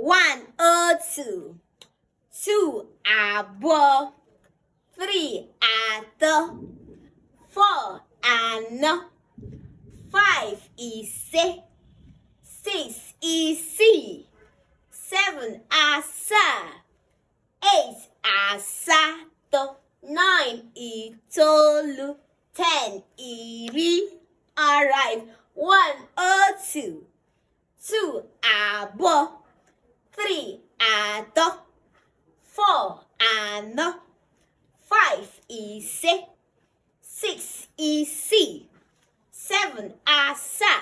102. 2 abo. 3 ato. 4 ano. 5 ise. 6 isi. 7 asa. 8 asato. 9 itolu. 10 iri. Alright. 102. 2 abo. 3 ato. 4 ano. 5 ise. 6 isi. 7 asa.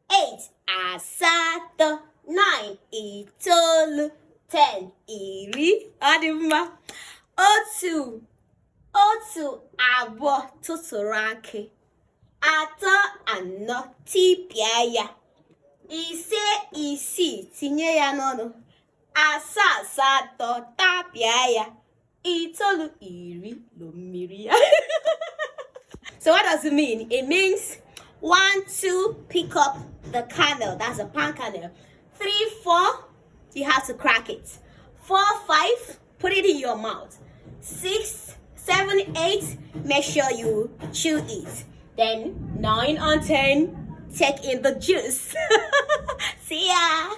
8 asato. 9 itolu. 10 iri. Adịmma. Otu abụọ tụtụrụ akị. Atọ anọ tipịa ya. Ise isii tinye ya n'ọnụ. Asaa asatọ tapịa ya. Itolu iri mmiri ya. So what does it mean? It means 1, 2, pick up the kernel. That's a palm kernel. 3, 4, you have to crack it. 4, 5, put it in your mouth. 6, 7, 8, make sure you chew it. Then 9 and 10, take in the juice. See ya.